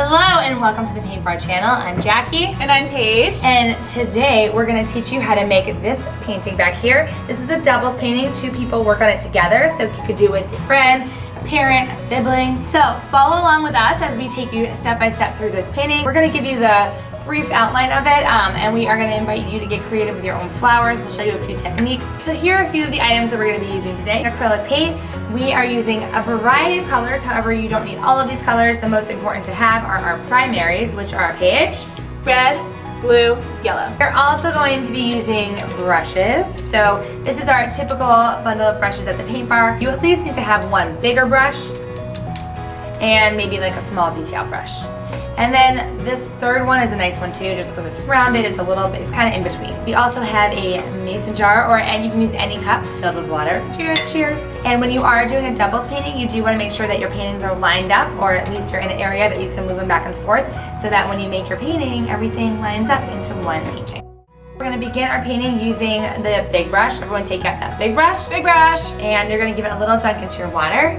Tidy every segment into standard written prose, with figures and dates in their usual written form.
Hello and welcome to the PaintBar channel. I'm Jackie. And I'm Paige. And today we're going to teach you how to make this painting back here. This is a doubles painting. Two people work on it together, so you could do it with your friend, a parent, a sibling. So follow along with us as we take you step by step through this painting. We're going to give you the brief outline of it, and we are going to invite you to get creative with your own flowers. We'll show you a few techniques. So here are a few of the items that we're going to be using today. Acrylic paint. We are using a variety of colors, however you don't need all of these colors. The most important to have are our primaries, which are Paige, Red, blue, yellow. We're also going to be using brushes. So this is our typical bundle of brushes at the Paint Bar. You at least need to have one bigger brush and maybe like a small detail brush. And then this third one is a nice one too, just because it's rounded, it's a little bit, it's kind of in between. We also have a mason jar, and you can use any cup filled with water. Cheers. Cheers. And when you are doing a doubles painting, you do want to make sure that your paintings are lined up, or at least you're in an area that you can move them back and forth, so that when you make your painting, everything lines up into one painting. We're going to begin our painting using the big brush. Everyone take out that big brush. Big brush. And you're going to give it a little dunk into your water,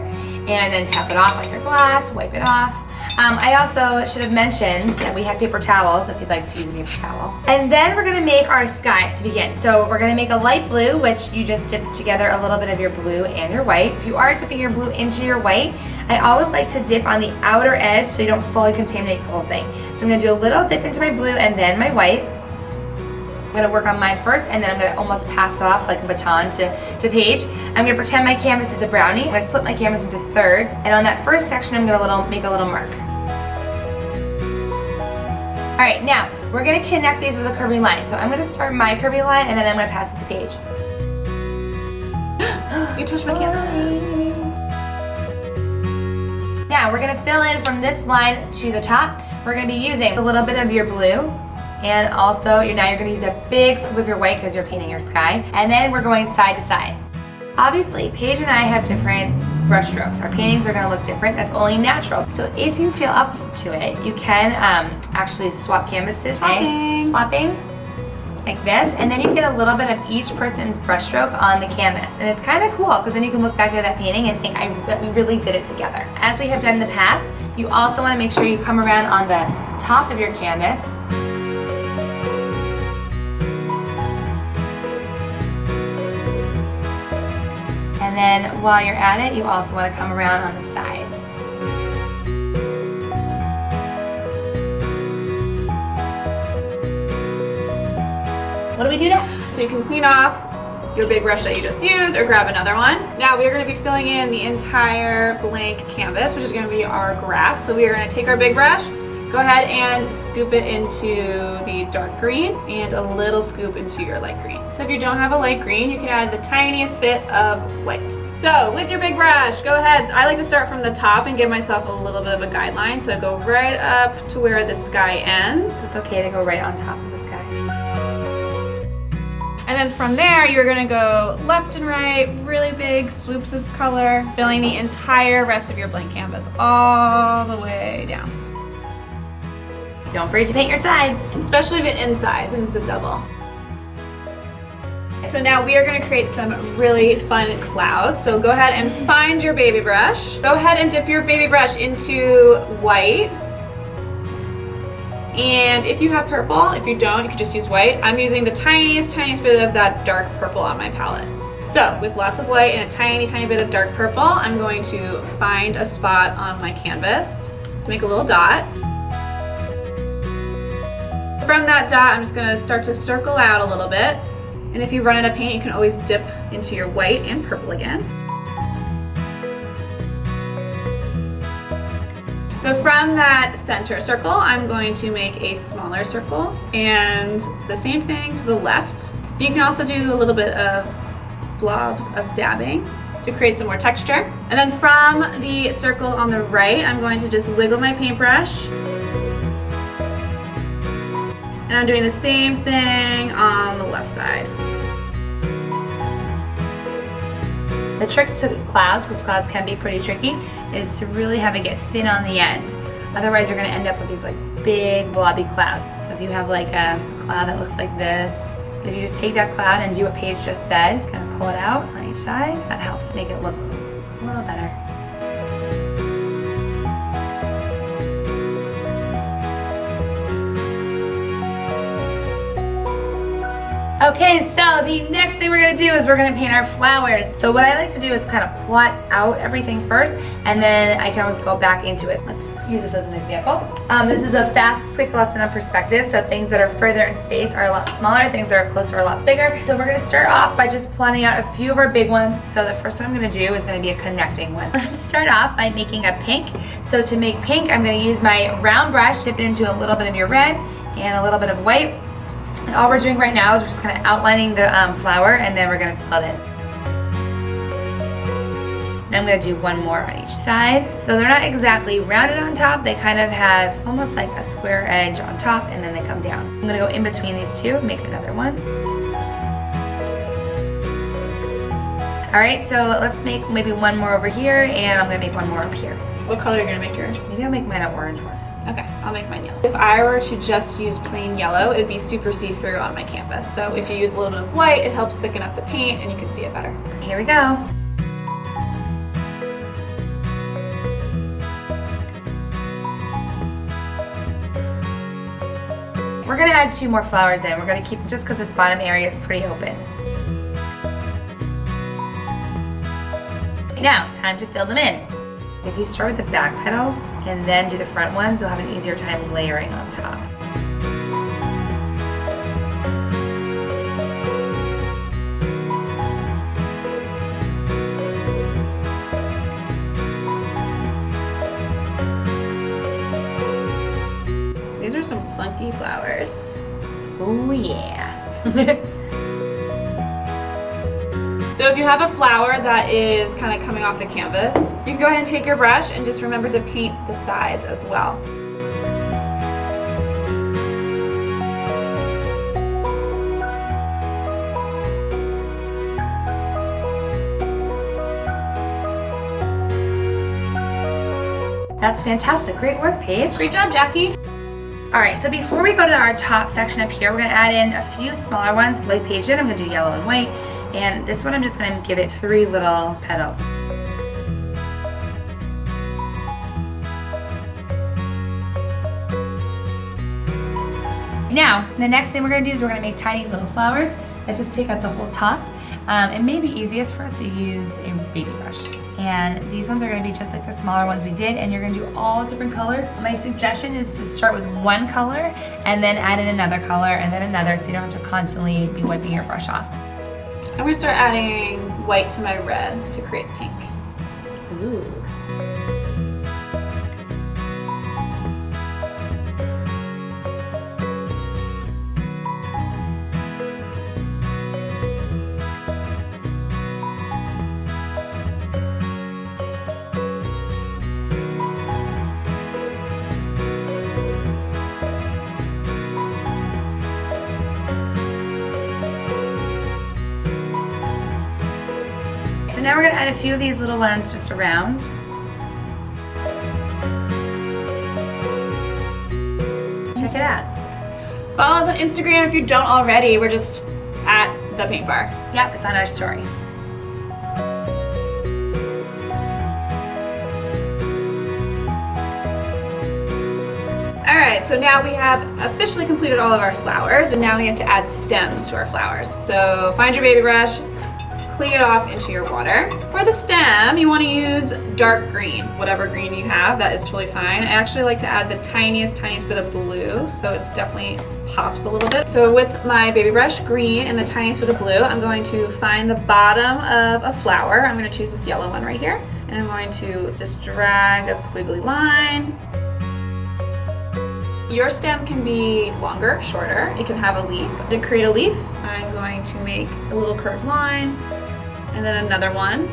and then tap it off on your glass, wipe it off. I also should have mentioned that we have paper towels if you'd like to use a paper towel. And then we're going to make our sky to begin. So we're going to make a light blue, which you just dip together a little bit of your blue and your white. If you are dipping your blue into your white, I always like to dip on the outer edge so you don't fully contaminate the whole thing. So I'm going to do a little dip into my blue and then my white. I'm going to work on mine first, and then I'm going to almost pass off like a baton to Paige. I'm going to pretend my canvas is a brownie. I'm going to split my canvas into thirds, and on that first section I'm going to make a little mark. Alright, now we're going to connect these with a curvy line. So I'm going to start my curvy line, and then I'm going to pass it to Paige. You touched my canvas. Now we're going to fill in from this line to the top. We're going to be using a little bit of your blue. And also, now you're going to use a big scoop of your white because you're painting your sky. And then we're going side to side. Obviously, Paige and I have different brush strokes. Our paintings are going to look different. That's only natural. So if you feel up to it, you can actually swap canvases. Swapping like this. And then you get a little bit of each person's brush stroke on the canvas. And it's kind of cool because then you can look back at that painting and think that we really did it together. As we have done in the past, you also want to make sure you come around on the top of your canvas. And then while you're at it, you also want to come around on the sides. What do we do next? So you can clean off your big brush that you just used or grab another one. Now we are going to be filling in the entire blank canvas, which is going to be our grass. So we are going to take our big brush, go ahead and scoop it into the dark green and a little scoop into your light green. So if you don't have a light green, you can add the tiniest bit of white. So with your big brush, go ahead. I like to start from the top and give myself a little bit of a guideline. So go right up to where the sky ends. It's okay to go right on top of the sky. And then from there, you're gonna go left and right, really big swoops of color, filling the entire rest of your blank canvas all the way down. Don't forget to paint your sides. Especially the insides, and it's a double. So now we are going to create some really fun clouds. So go ahead and find your baby brush. Go ahead and dip your baby brush into white. And if you have purple, if you don't, you can just use white. I'm using the tiniest bit of that dark purple on my palette. So with lots of white and a tiny bit of dark purple, I'm going to find a spot on my canvas. Let's make a little dot. From that dot, I'm just going to start to circle out a little bit. And if you run out of paint, you can always dip into your white and purple again. So from that center circle, I'm going to make a smaller circle, and the same thing to the left. You can also do a little bit of blobs of dabbing to create some more texture. And then from the circle on the right, I'm going to just wiggle my paintbrush. And I'm doing the same thing on the left side. The tricks to clouds, because clouds can be pretty tricky, is to really have it get thin on the end. Otherwise you're going to end up with these like big blobby clouds. So if you have like a cloud that looks like this, if you just take that cloud and do what Paige just said, kind of pull it out on each side, that helps make it look a little better. Okay, so the next thing we're gonna do is we're gonna paint our flowers. So what I like to do is kind of plot out everything first, and then I can always go back into it. Let's use this as an example. This is a fast, quick lesson on perspective. So things that are further in space are a lot smaller, things that are closer are a lot bigger. So we're gonna start off by just plotting out a few of our big ones. So the first one I'm gonna do is gonna be a connecting one. Let's start off by making a pink. So to make pink, I'm gonna use my round brush, dip it into a little bit of your red and a little bit of white. And all we're doing right now is we're just kind of outlining the flower, and then we're going to fill it in. And I'm going to do one more on each side. So they're not exactly rounded on top. They kind of have almost like a square edge on top, and then they come down. I'm going to go in between these two and make another one. All right, so let's make maybe one more over here, and I'm going to make one more up here. What color are you going to make yours? Maybe I'll make mine an orange one. Okay, I'll make mine yellow. If I were to just use plain yellow, it'd be super see-through on my canvas. So if you use a little bit of white, it helps thicken up the paint and you can see it better. Here we go. We're gonna add 2 more flowers in. We're gonna keep, just because this bottom area is pretty open. Now, time to fill them in. If you start with the back petals and then do the front ones, you'll have an easier time layering on top. These are some funky flowers. Oh yeah. So if you have a flower that is kind of coming off the canvas, you can go ahead and take your brush and just remember to paint the sides as well. That's fantastic. Great work, Paige. Great job, Jackie. All right, so before we go to our top section up here, we're gonna add in a few smaller ones. Like Paige did, I'm gonna do yellow and white. And this one, I'm just gonna give it 3 little petals. Now, the next thing we're gonna do is we're gonna make tiny little flowers that just take up the whole top. It may be easiest for us to use a baby brush. And these ones are gonna be just like the smaller ones we did, and you're gonna do all different colors. My suggestion is to start with one color and then add in another color and then another, so you don't have to constantly be wiping your brush off. I'm gonna start adding white to my red to create pink. Ooh. So now we're gonna add a few of these little ones just around. Check it out. Follow us on Instagram if you don't already. We're just at ThePaintBar. Yep, it's on our story. All right, so now we have officially completed all of our flowers, and now we have to add stems to our flowers. So find your baby brush, clean it off into your water. For the stem, you want to use dark green, whatever green you have, that is totally fine. I actually like to add the tiniest bit of blue, so it definitely pops a little bit. So with my baby brush, green, and the tiniest bit of blue, I'm going to find the bottom of a flower. I'm going to choose this yellow one right here, and I'm going to just drag a squiggly line. Your stem can be longer, shorter. It can have a leaf. To create a leaf, I'm going to make a little curved line, and then another one.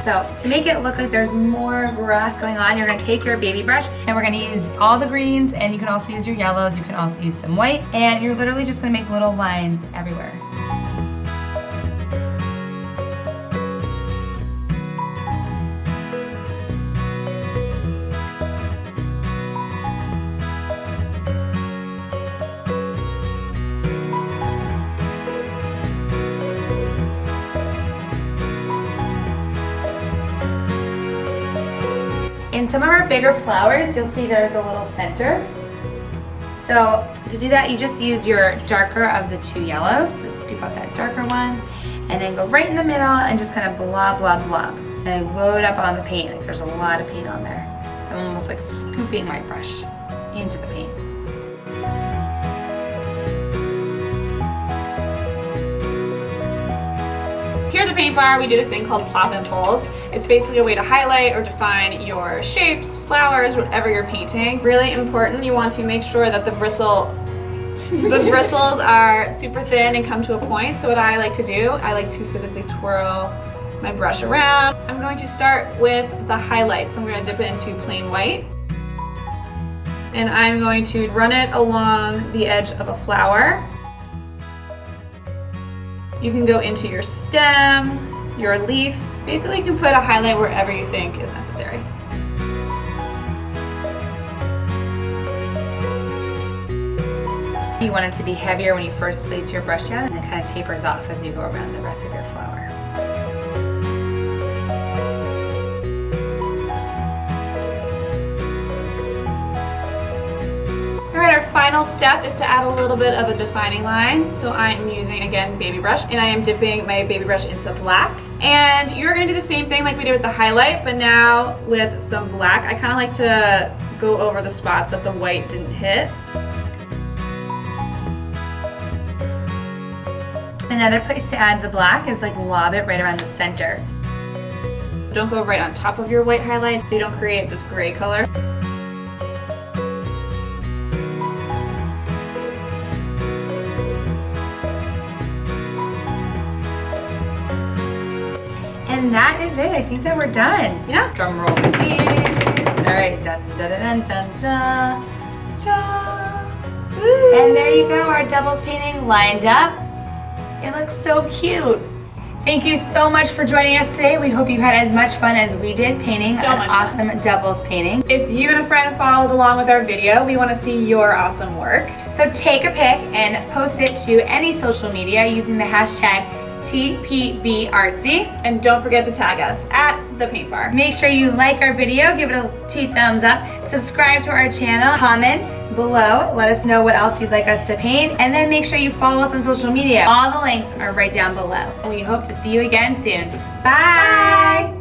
So to make it look like there's more grass going on, you're gonna take your baby brush and we're gonna use all the greens, and you can also use your yellows, you can also use some white, and you're literally just gonna make little lines everywhere. In some of our bigger flowers, you'll see there's a little center. So to do that, you just use your darker of the two yellows. So scoop out that darker one and then go right in the middle and just kind of blob, blob, blob. And I load up on the paint. Like there's a lot of paint on there. So I'm almost like scooping my brush into the paint. Here at the Paint Bar, we do this thing called plop and pulls. It's basically a way to highlight or define your shapes, flowers, whatever you're painting. Really important, you want to make sure that the bristles are super thin and come to a point. So what I like to do, I like to physically twirl my brush around. I'm going to start with the highlight. So I'm going to dip it into plain white. And I'm going to run it along the edge of a flower. You can go into your stem, your leaf. Basically, you can put a highlight wherever you think is necessary. You want it to be heavier when you first place your brush down, and it kind of tapers off as you go around the rest of your flower. Alright, our final step is to add a little bit of a defining line. So I'm using, again, baby brush, and I am dipping my baby brush into black. And you're going to do the same thing like we did with the highlight, but now with some black. I kind of like to go over the spots that the white didn't hit. Another place to add the black is like lob it right around the center. Don't go right on top of your white highlight so you don't create this gray color. And that is it. I think that we're done. Yeah. Drum roll, please. All right. Dun, dun, dun, dun, dun, dun. And there you go. Our doubles painting lined up. It looks so cute. Thank you so much for joining us today. We hope you had as much fun as we did painting an awesome doubles painting. If you and a friend followed along with our video, we want to see your awesome work. So take a pic and post it to any social media using the hashtag TPBArtsy. And don't forget to tag us at The Paint Bar. Make sure you like our video, give it a 2 thumbs up, subscribe to our channel, comment below, let us know what else you'd like us to paint, and then make sure you follow us on social media. All the links are right down below. We hope to see you again soon. Bye!